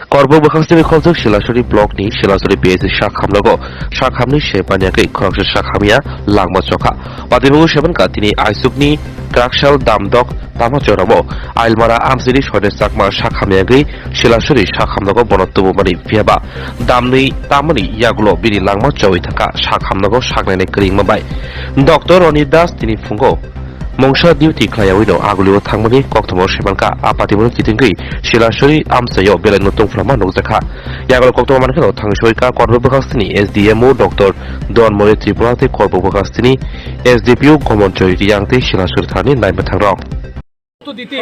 Kwrwi Bakhastini Khojok Silachari Block ni Silachari PSC Sakhamya Sakhamni Shepanyake Khoroksa Sakhamya Langma Chokha Patibu Shebanka tini Aisukni Krakshal Damdok Tamachoramo Ailmara Amsiri Shode Sakma Sakhamyagri Silachari Sakhamya Bonottobu Mani Fiaba Damni Tamani Yagulo Bini Langma Chowithaka Sakhamya Saknene Kringmabai Dr. Onidas tini Fungo Mongsha duty Klayawino Agulio Tangmani Koktomo Shebanka Apatimu Kitingri Silachari Amsayo Beleno Tungphwlajak Nokzakha Yagolo Koktomo Manakano Thwikha Kwrwi Bakhastini SDMO Dr. Don Mori Twiprasa Kwrwi Bakhastini SDPU Gomonjoyiti Yangti Silachari Thani Naima Thangrok তো দিতে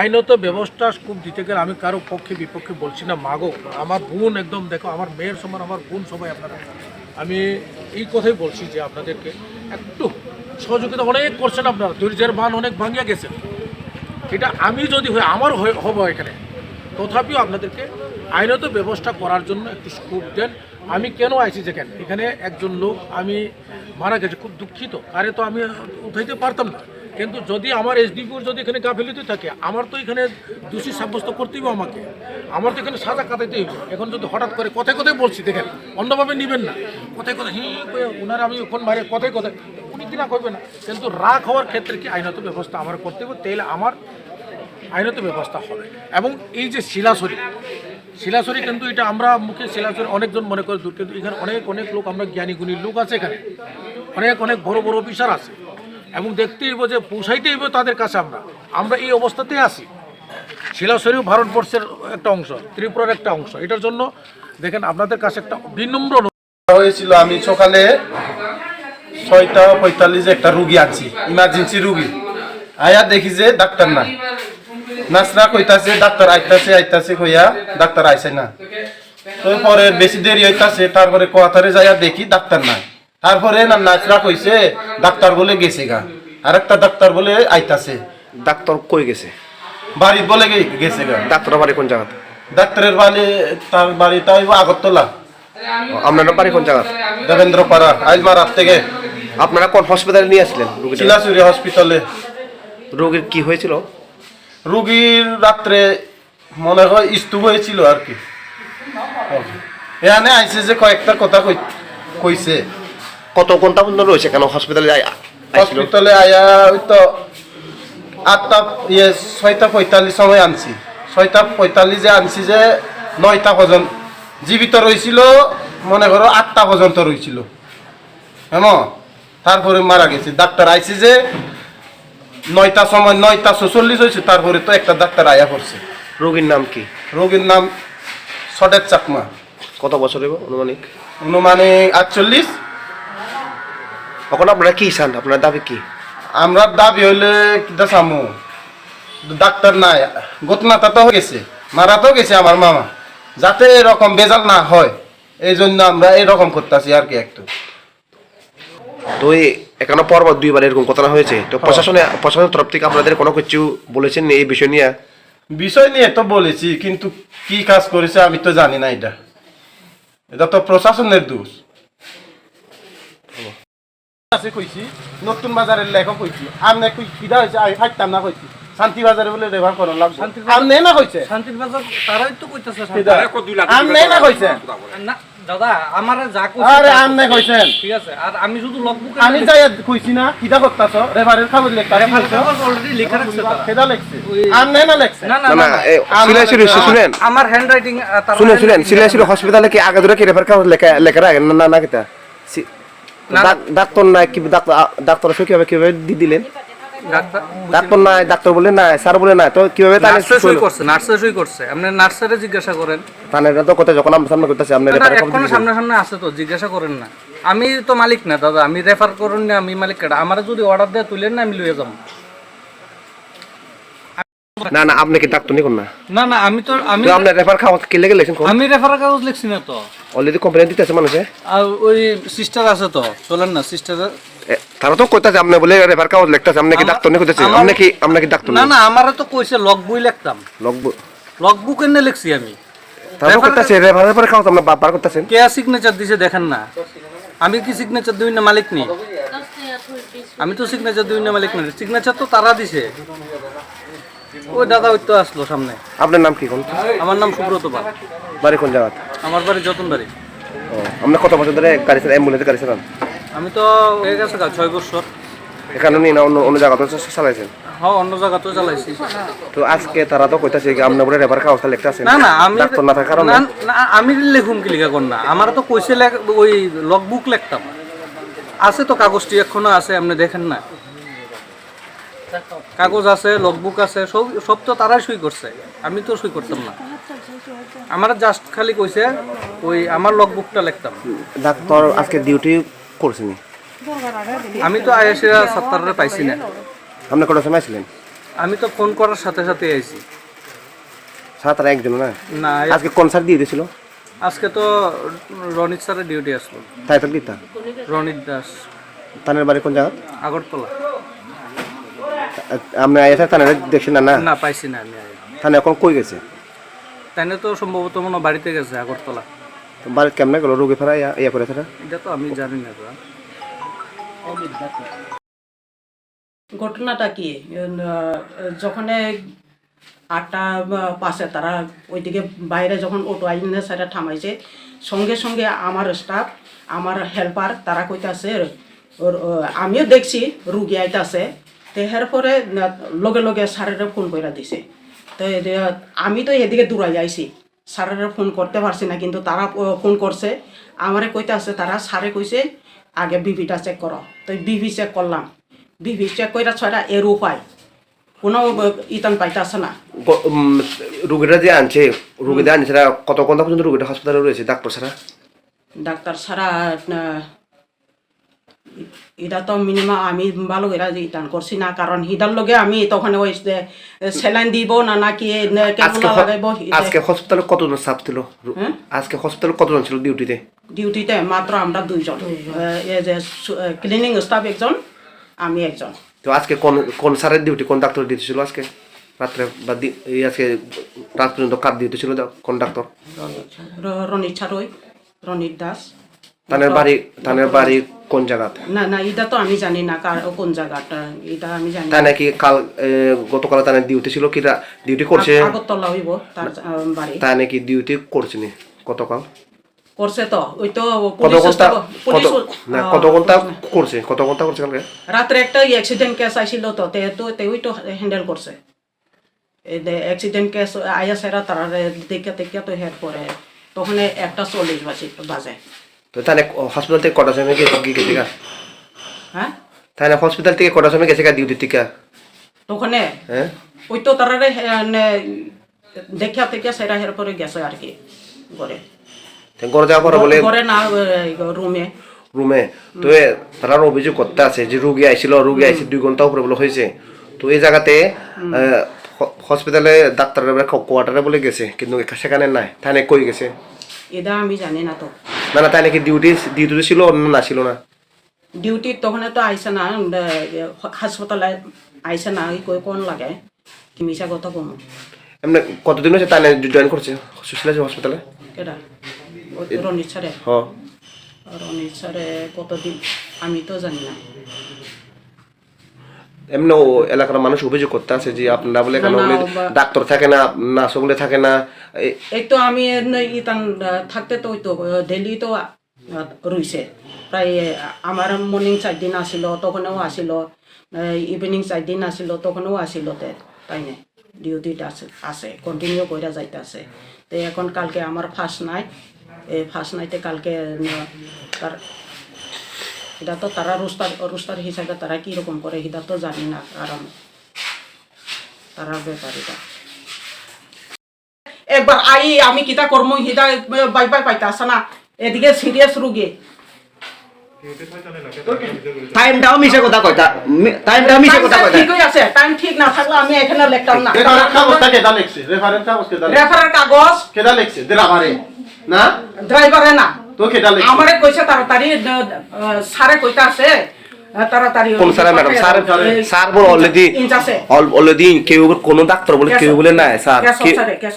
আইনত ব্যবস্থা খুব দিতে গেলে আমি কারো পক্ষে বিপক্ষে বলছি না মাগো আমার বোন একদম দেখো আমার মেয়ের সমান আমার বোন সবাই আপনারা আমি এই কথাই বলছি যে আপনাদেরকে একটু সহযোগিতা অনেক করছেন আপনারা ধৈর্যের বাঁধ অনেক ভাঙিয়া গেছে এটা আমি যদি হয় আমার হব এখানে তথাপিও আপনাদেরকে আইনত ব্যবস্থা করার জন্য একটু স্কোপ দেন আমি কেন আইছি যেখানে এখানে একজন লোক আমি মারা গেছে খুব দুঃখিত আরে তো আমি উঠাইতে পারতাম না কিন্তু যদি আমার এসডিপির যদি এখানে গাফিলতি থাকে আমার তো এখানে দোষী সাব্যস্ত করতেই হবে আমাকে আমার তো এখানে সাজা কাটাইতেই হবে এখন যদি হঠাৎ করে কথায় কথায় বলছি দেখেন অন্যভাবে নেবেন না কথায় কথায় ওনারা আমি ওখানে বাইরে কথায় কথায় উনি কিনা করবে না কিন্তু রাগ হওয়ার ক্ষেত্রে কি আইনত ব্যবস্থা আমার করতে হবে তাহলে আমার আইনত ব্যবস্থা হবে এবং এই যে শিলাচরি কিন্তু এটা আমরা মুখে শিলাচরি অনেকজন মনে করে দূর কিন্তু এখানে অনেক অনেক লোক আমরা জ্ঞানী গুণী লোক আছে এখানে অনেক বড় বড় অফিসার আছে এবং দেখতেই হইব যে পৌঁছাইতেই হইব তাদের কাছে আমরা এই অবস্থাতেই আছি শিলাচরিও ভারতবর্ষের একটা অংশ ত্রিপুরার একটা অংশ এটার জন্য দেখেন আপনাদের কাছে একটা বিনম্র হয়েছিল আমি সকালে 6:45 একটা রুগী আছি ইমার্জেন্সি রুগী আয়া দেখি যে ডাক্তার না নার্সরা কইতাছে ডাক্তার আইতাছে কইয়া ডাক্তার আইছে না তারপরে বেশি দেরি হইতাছে তারপরে কোয়াতারে যাইয়া দেখি ডাক্তার নাই তারপরে না নার্সরা কইছে ডাক্তার বলে গেছে গা আরেকটা ডাক্তার বলে আইতাছে ডাক্তার কই গেছে বাড়ি বলে গেছে গা ডাক্তারের বাড়ি কোন জায়গা ডাক্তারের বাড়ি তার বাড়িটা হইব আগরতলা আপনার বাড়ি কোন জায়গা দেবেন্দ্রপাড়া আইলমারাত থেকে আপনারা কোন হসপিটালে নিয়ে আসলেন শিলাচুরি হসপিটালে রোগীর কি হয়েছিল রুগীর রাত্রে মনে হয় স্ট্রোক হয়েছিল আর কি এখানে আইসে যে কয়েকটা কথা কইছে কত ঘন্টা পর্যন্ত রয়েছে কেন হসপিটালে আয়া ওই তো 6:45 সময় আনছি 6:45 আনছি যে 9টা পর্যন্ত জীবিত রয়েছিল মনে করো 8টা পর্যন্ত রয়েছিল হ্যাঁ তারপরে মারা গেছে ডাক্তার আইসি যে 9টা সময় 9:46 হয়েছে তারপরে তো একটা ডাক্তার আয়া করছে রোগীর নাম কি রোগীর নাম সডেত চাকমা কত বছর হইব অনুমানিক 48 এখন আপনারা কি চান আপনার দাবি কি আমরা দাবি হইলে কিটা চামু ডাক্তার নাই ঘটনাটা তো হয়ে গেছে মারা তো গেছে আমার মামা যাতে এরকম বেজাল না হয় এই জন্য আমরা এরকম করতেছি আর কি একটু তো এখানে পরপর 2বার এরকম ঘটনা হয়েছে তো প্রশাসনের তরফ থেকে আপনাদের কোনো কিছু বলেছেন এই বিষয় নিয়ে তো বলেছি কিন্তু কি কাজ করেছে আমি তো জানি না এটা তো প্রশাসনের দোষ কইছি নতুন বাজারের লেখক কইছি আমনে কই কিদা হইছে আমি ফাইতাম না কইছি শান্তি বাজারে বলে রেভার করা লাগবে আমনে না কইছে শান্তির বাজার তারাই তো কইতাছে আমনে না কইছে না দাদা আমারে যা কইছে আরে আমনে কইছেন ঠিক আছে আর আমি শুধু লগবুক আমি যাই কইছি না কিদা করতাছ রেভারের খবর লেখতা রেভার অলরেডি লেখা রাখছে তারা কেদা লেখছে আমনে না লেখছে না সিলাচুরি শুনেন আমার হ্যান্ডরাইটিং শুনেন সিলাচুরি হসপিটালে কি আগে ধরে কি রেফার কাগজ লেখা রাখে না কিতা ডাক্তার নাই কি ডাক্তার কিভাবে দিলেন ডাক্তার নাই ডাক্তার বলে না স্যার বলে না তো কিভাবে নার্সে সই করছে আপনি নার্সারে জিজ্ঞাসা করেন তাহলে তো কথা যখন আমরা সামনে করতেছি আপনি রেফার এখন সামনে আছে তো জিজ্ঞাসা করেন না আমি তো মালিক না দাদা আমি রেফার করুন না আমি মালিক কেডা আমারে যদি অর্ডার দেয় তুলেন না আমি লইয়া যাব না আপনি কি ডাক্তার নিকোন না আমি আপনি রেফার কাগজ কি লিখেছেন আমি রেফার কাগজ লিখছি না তো অলরেডি কমপ্লেইন দিতেছে মানুষে আর ওই সিস্টার আছে তো চলেন না সিস্টার তারা তো কইতাছে আপনি বলে রেফার কাগজ লিখতাছে আপনি কি ডাক্তার নিকোতেছে আপনি কি ডাক্তার না আমারে তো কইছে লগবই লিখতাম লগবুক এনে লিখছি আমি তারা কইতাছে রেফার কাগজ আপনি বারবার করতেছেন কে সিগনেচার দিছে দেখেন না আমি কি সিগনেচার দিই না মালিক নি আমি তো সিগনেচার দিই না মালিক না সিগনেচার তো তারা দিছে ওই দাদা ওই তো আসলো সামনে। আপনার নাম কি কোন? আমার নাম সুব্রত পাল। বাড়ি কোন জায়গা? আমার বাড়ি যতনবাড়ি। ও আমরা কত বছর ধরে গাড়ি চালান, অ্যাম্বুলেন্সে গাড়ি চালান? আমি তো হয়ে গেছে 6 বছর। এখানে নিয়ে না অন্য অন্য জায়গা তো চালাইছেন? হ্যাঁ, অন্য জায়গা তো চালাইছি। তো আজকে তারা তো কইতাছে কি আপনার বলে রেফার কাগজ লিখতে আছেন? না না, আমি ডাক্তার না থাকার কারণে না, আমি লেখুম কি লিখা কর না, আমার তো কইছে ওই লগবুক লিখতাম, আছে তো কাগজটি এখনো আছে, আপনি দেখেন না, কাগজ আছে, লগবুক আছে, সব তো তারাই সই করছে, আমি তো সই করতাম না। আমার জাস্ট খালি কইছে ওই আমার লগবুকটা লিখতাম। ডাক্তার আজকে ডিউটি করছেন? আমি তো আইএসিরা ৭টা পাইছি না। আপনি কটার সময় ছিলেন? আমি তো ফোন করার সাথে সাথে আইছি। 7 একজন না? না, আজকে কোন স্যার দিয়ে দিয়েছিল? আজকে তো রনিত স্যারের ডিউটি আসলো। তাই তো দিতা রনিত দাস। তানের বাড়ি কোন জায়গা? আগরতলা। আপনি আইসা তানের দেখছেন না? না, পাইছি না আমি। তানে এখন কই গেছে? তাই তো সম্ভবত মনে হয় বাড়িতে গেছে আগরতলা। বাড়ি কেমনে গেল? রোগী ফেরা ইয়া করে তারা? এটা তো আমি জানি না। ঘটনাটা কি, যখন 8:05 তারা ওইদিকে বাইরে যখন অটো আইনে সেটা থামাইছে, সঙ্গে সঙ্গে আমার স্টাফ, আমার হেল্পার তারা কইতাছে, আমিও দেখছি রুগী আইতাছে, তো এরপরে লগে লগে স্যারের ফোন করে দিছে। তো আমি তো এদিকে দূরাই আইছি, স্যারের ফোন করতে পারছি না, কিন্তু তারা ফোন করছে, আমারে কইতাছে তারা, স্যারে কইছে আগে বিপিটা চেক করো। তো বিপি চেক করলাম, বিপি চেক কইরা ছয়টা এর উপায় কোনো ইতান পাইতাছে না। রুগীরা যে আনছে, রুগীরা আনছে সেটা কত ঘন্টা পর্যন্ত রুগীটা হাসপাতালে রয়েছে ডাক্তার ছাড়া? ডাক্তার ছাড়া এটা তো মিনিমাম আমি ভালো করে ইতান করছি না, কারণ হিটার লগে আমি তখন ওই স্যালাইন দিব না নাকি লাগাইব। আজকে হসপিটালে কতজন স্টাফ ছিল? আজকে হসপিটালে কতজন ছিল ডিউটিতে? ডিউটিতে মাত্র আমরা 2 জন, ক্লিনিং স্টাফ একজন, আমি একজন। তো আজকে কোন কোন স্যারের ডিউটি, কোন ডাক্তার ডিউটি ছিল আজকে রাত্রে বা আজকে রাত পর্যন্ত কার ডিউটি ছিল? কোন ডাক্তার? রনিত ছাড়ই, রনিত দাস। তানের বাড়ি কোন জায়গাতে? না না, এটা তো আমি জানি না কোন জায়গাটা, এটা আমি জানি না। তাই নাকি গতকাল তানের ডিউটি ছিল কি ডিউটি করছে? আগরতলা হইব তার বাড়ি। তাই নাকি ডিউটি করছে নি গতকাল? করছে তো, ওই তো কত ঘন্টা করছে? কত ঘন্টা করছে কালকে রাত্রে? একটা অ্যাক্সিডেন্ট কেস আইছিল তো, ওই তো হ্যান্ডেল করছে। এই অ্যাক্সিডেন্ট কেস আয়া সেরা তারা দেখে তো হের করে তখন 1:40 বাজে। তো তাহলে হসপিটাল থেকে কটার সময় গেছে? হ্যাঁ, তাহলে হসপিটাল থেকে কটার সময় গেছে ডিউটি থেকে? তখন হ্যাঁ, ওই তো তারা দেখা থেকে সেরা হের করে গেছে আর কি ঘরে। ঘরে যাওয়ার পরে বলে ঘরে না, রুমে। তো তারা অভিযোগ করতে আছে যে রুগী আইছে 2 ঘন্টা উপরে বলে হয়েছে। তো এই জায়গাতে হসপিটালে ডাক্তারের কোয়ার্টারে বলে গেছে, কিন্তু সেখানে নাই। তাই নাকি কই গেছে? এটা আমি জানি না তো। না, তাই নাকি ডিউটি ছিল না ছিল না? ডিউটি তখন তো আইসে না, হাসপাতালে আইসে না, কোন লাগে কি মিশা কথা কম। এমনি কতদিন হয়েছে তাই জয়েন করছে হসপিটালে? কেডা? রনিত স্যারে? হ্যাঁ, রনিত স্যারে কতদিন আমি তো জানি না। এমনি এলাকার মানুষ অভিযোগ করতে আছে যে আপনারা বলে কেন ডাক্তার থাকে না, নার্স বলে থাকে না। এই তো আমি ইতান থাকতে তো ওই তো ডেলি তো রইছে, প্রায় আমার মর্নিং 4 দিন আসিল, তখনও আসিল, ইভিনিং 4 দিন আসিল, তখনও আসিল। তাই না, ডিউটিটা আছে, কন্টিনিউ করে যাইতে আছে। তো এখন কালকে আমার ফার্স্ট নাইট, এই ফার্স্ট নাইটে কালকে তার এটা তো তারা রোস্টার হিসাবে তারা কীরকম করে এটা তো জানি না, কারণ তারার ব্যাপার এটা। একবার আমি কিতা কর্ম হিদা বাই পাইতে আসে না, এদিকে সিরিয়াস রোগী। টাইমটাও মিশে কথা কইতা, ঠিকই আছে, টাইম ঠিক না থাকলে আমি এখানে লিখতাম না। রেফারের কাগজ কেডা লিখছে? না ড্রাইভারে না তো কেডা লিখছে? আমারে কইছে তাড়াতাড়ি, স্যারে কইতা আছে তাড়াতাড়ি। কোন স্যার? ম্যাডাম স্যার বল অলরেডি কেউ কোন ডাক্তার বলে কেউ বলে নাই স্যার,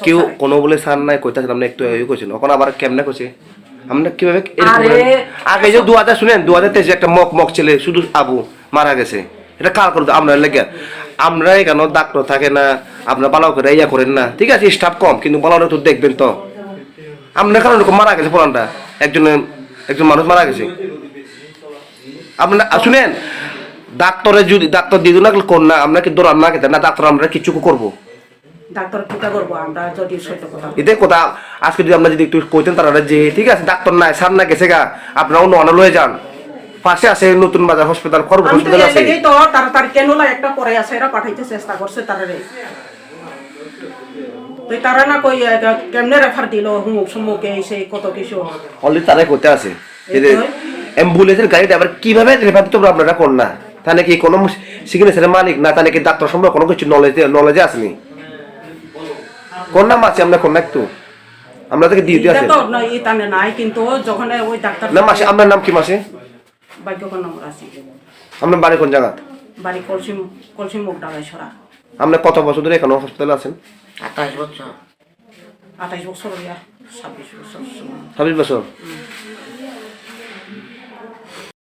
কেউ কোন বলে স্যার নাই কইতাছে। আমরা একটু কইছিল, এখন আবার কেমনে কইছে? আমরা কিভাবে আগে যে 2000 শুনেন 2023 একটা মক ছেলে শুধু আবু মারা গেছে, এটা কার করতে আমরা লেগে আমরা এখানে ডাক্তার থাকে না, আপনার ভালো করে ইয়া করেন না, ঠিক আছে স্টাফ কম কিন্তু ভালো একটু দেখবেন তো। আপনার কারণ এরকম মারা গেছে পোলানটা, একজন মানুষ মারা গেছে। আপনার শুনেন, ডাক্তারে যদি ডাক্তার দিয়ে না কোন না আমরা কি দৌড়ান না খেতে না, ডাক্তার আমরা কিছু করবো ডাক্তার কিতা করবো আমরা যদি সত্য কথা এতে কথা। আজকে যদি আমরা যদি একটু কইতেন তারা যে ঠিক আছে ডাক্তার নাই সার না গেছে গা, আপনারা অন্য অন্য লয়ে যান, পাশে আছে নতুন বাজার হসপিটাল, খড়গ আমি তো হসপিটাল আছে। এই তো তাড়াতাড়ি কেন না একটা পরে আছে, এরা পাঠাইতে চেষ্টা করছে তারারে, তো তারা না কই কেমনে রেফার দিল হুমুক সুমুকে সেই কত কিছু অলরেডি তারাই করতে আছে। অ্যাম্বুলেন্সের গাড়িটা আবার কিভাবে রেফার দিতে পারবো আপনারা কোন না, তাহলে কি কোনো সিগনেচারের মালিক না, তাহলে কি ডাক্তার সম্পর্কে কোনো কিছু নলেজে আসেনি কোন নাম আছে আমরা কোন না একটু আমরা তাকে দিয়ে আছে তো না এই তানে নাই, কিন্তু যখন ওই ডাক্তার না মাসে আপনার নাম কি মাসে ভাগ্যকর নম্বর আছে। আপনার বাড়ি কোন জায়গা? বাড়ি কলসিম মুখ ডাগাইছড়া। আপনি কত বছর ধরে এখানে হসপিটালে আছেন? 28 বছর 28 বছর ইয়া 26 বছর 26 বছর।